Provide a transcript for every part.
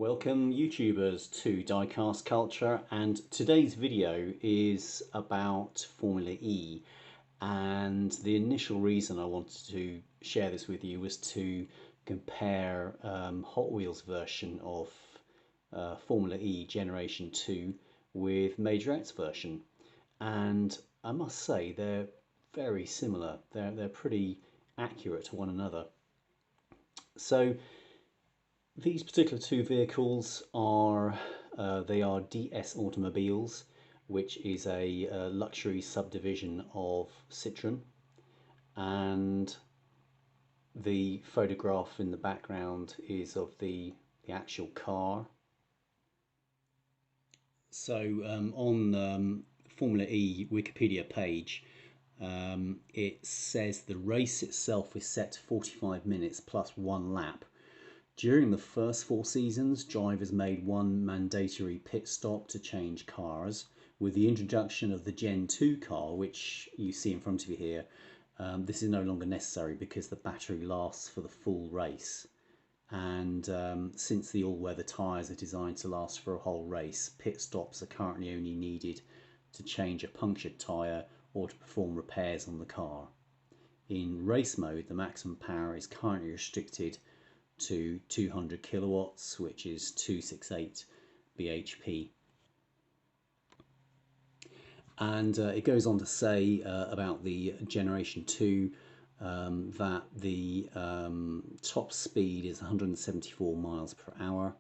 Welcome YouTubers to Diecast Culture, and today's video is about Formula E. And the initial reason I wanted to share this with you was to compare Hot Wheels version of Formula E Generation 2 with Majorette's version. And I must say they're very similar. They're pretty accurate to one another. So these particular two vehicles are they are DS Automobiles, which is a luxury subdivision of Citroën, and the photograph in the background is of the actual car. So on Formula E Wikipedia page, it says the race itself is set to 45 minutes plus one lap. During the first 4 seasons, drivers made one mandatory pit stop to change cars. With the introduction of the Gen 2 car, which you see in front of you here, this is no longer necessary because the battery lasts for the full race. And since the all-weather tyres are designed to last for a whole race, pit stops are currently only needed to change a punctured tyre or to perform repairs on the car. In race mode, the maximum power is currently restricted to 200 kilowatts, which is 268 bhp. And it goes on to say about the Generation 2 that the top speed is 174 miles per hour,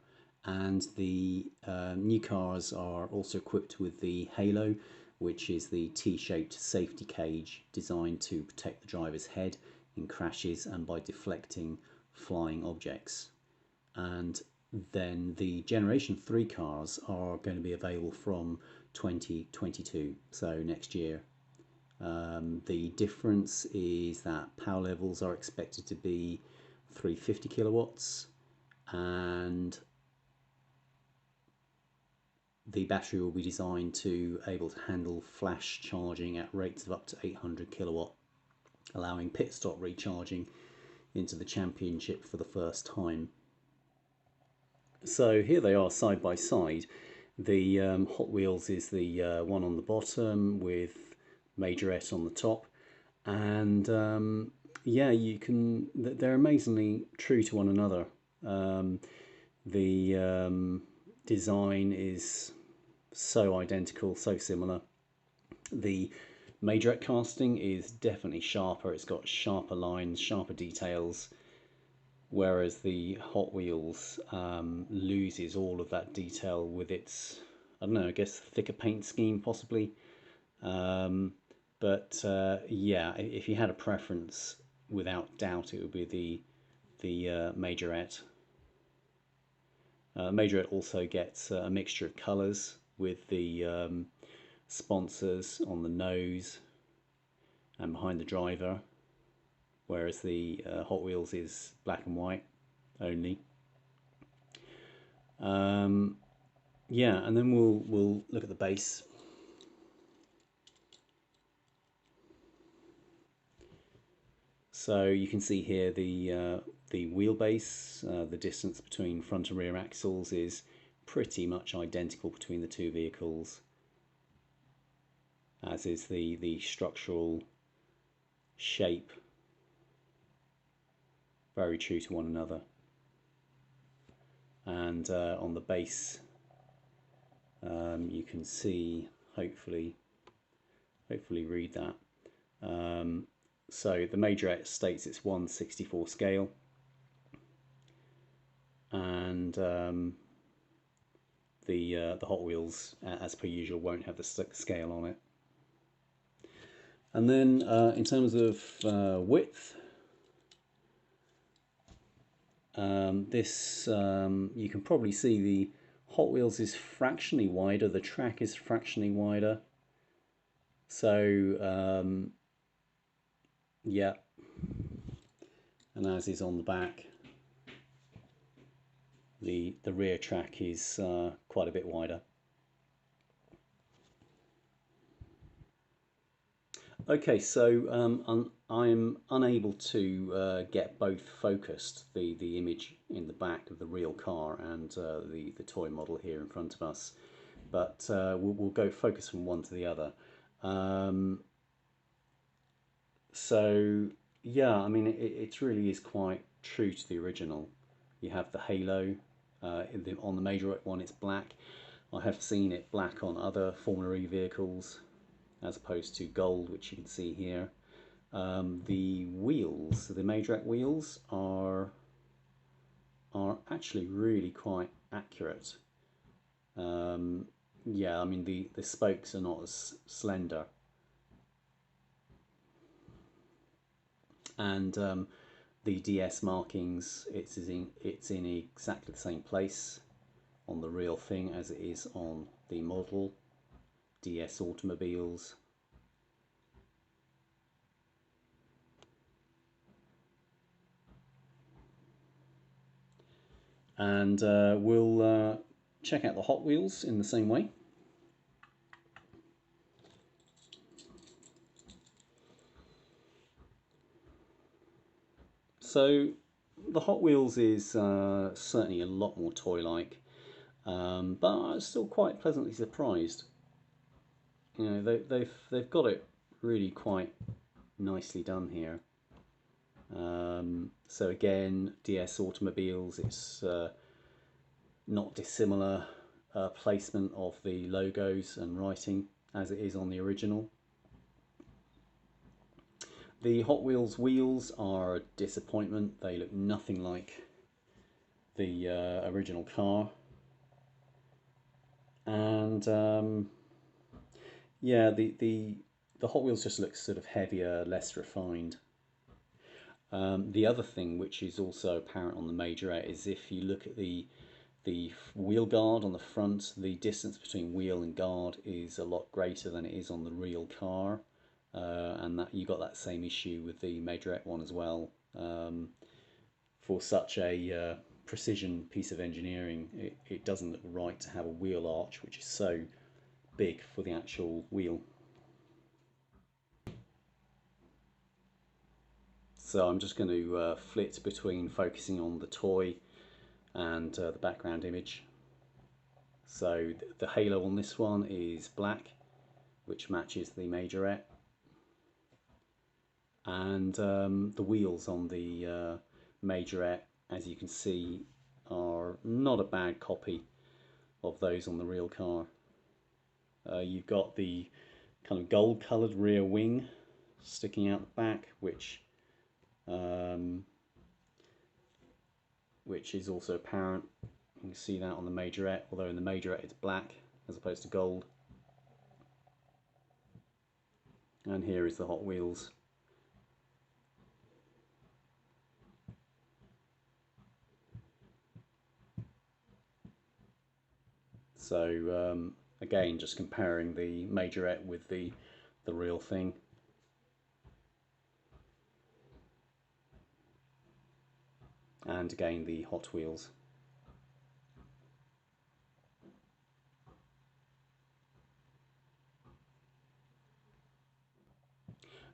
and the new cars are also equipped with the Halo, which is the T-shaped safety cage designed to protect the driver's head in crashes and by deflecting flying objects. And then the Generation 3 cars are going to be available from 2022, so next year. The difference is that power levels are expected to be 350 kilowatts, and the battery will be designed to able to handle flash charging at rates of up to 800 kilowatt, allowing pit stop recharging into the championship for the first time. So here they are side by side. The Hot Wheels is the one on the bottom with Majorette on the top, and yeah, they're amazingly true to one another. The design is so identical, so similar. The Majorette casting is definitely sharper. It's got sharper lines, sharper details, whereas the Hot Wheels loses all of that detail with its, I don't know, I guess thicker paint scheme possibly. But yeah, if you had a preference, without doubt it would be the Majorette. Majorette also gets a mixture of colours with the sponsors on the nose and behind the driver, whereas the Hot Wheels is black and white only. Yeah, and then we'll look at the base. So you can see here the wheelbase, the distance between front and rear axles is pretty much identical between the two vehicles, as is the structural shape, very true to one another. And on the base, you can see, hopefully read that. So the Majorette states it's 1/64 scale, and the Hot Wheels, as per usual, won't have the scale on it. And then in terms of width, this you can probably see the Hot Wheels is fractionally wider, the track is fractionally wider. So yeah, and as is on the back, the rear track is quite a bit wider. Okay, so I'm unable to get both focused, the image in the back of the real car and the toy model here in front of us, but we'll go focus from one to the other. Um, so yeah, I mean it really is quite true to the original. You have the halo on the Majorette one, it's black. I have seen it black on other Formula E vehicles as opposed to gold, which you can see here. The wheels, the Majorette wheels, are actually really quite accurate. Yeah, I mean the spokes are not as slender, and the DS markings, it's in exactly the same place on the real thing as it is on the model DS automobiles. And we'll check out the Hot Wheels in the same way. So the Hot Wheels is certainly a lot more toy-like, but I was still quite pleasantly surprised. You know, they've got it really quite nicely done here. So again, DS automobiles, it's not dissimilar placement of the logos and writing as it is on the original. The Hot Wheels wheels are a disappointment. They look nothing like the original car, and yeah, the Hot Wheels just looks sort of heavier, less refined. The other thing which is also apparent on the Majorette is if you look at the wheel guard on the front, the distance between wheel and guard is a lot greater than it is on the real car, and that you got that same issue with the Majorette one as well. For such a precision piece of engineering, it doesn't look right to have a wheel arch which is so big for the actual wheel. So I'm just going to flit between focusing on the toy and the background image. So the halo on this one is black, which matches the Majorette, and the wheels on the Majorette, as you can see, are not a bad copy of those on the real car. You've got the kind of gold coloured rear wing sticking out the back, which is also apparent. You can see that on the Majorette, although in the Majorette it's black as opposed to gold. And here is the Hot Wheels. So again, just comparing the Majorette with the real thing. And again, the Hot Wheels.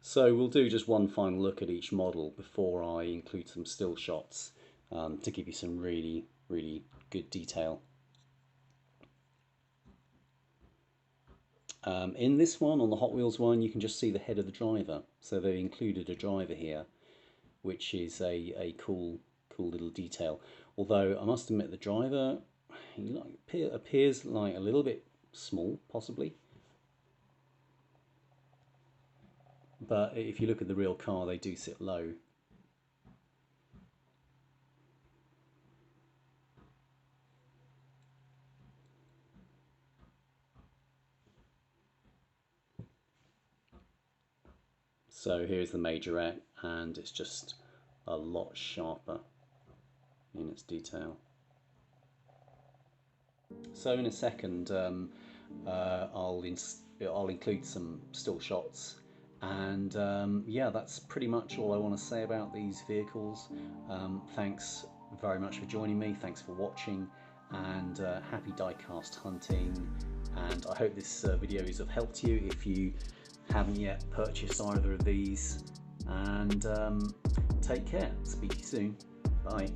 So we'll do just one final look at each model before I include some still shots to give you some really, really good detail. In this one, on the Hot Wheels one, you can just see the head of the driver. So they've included a driver here, which is a cool little detail. Although I must admit, the driver he appears like a little bit small, possibly. But if you look at the real car, they do sit low. So here's the Majorette, and it's just a lot sharper in its detail. So in a second, I'll include some still shots, and yeah, that's pretty much all I want to say about these vehicles. Thanks very much for joining me. Thanks for watching, and happy diecast hunting. And I hope this video is of help to you. If you haven't yet purchased either of these, and take care. Speak to you soon. Bye.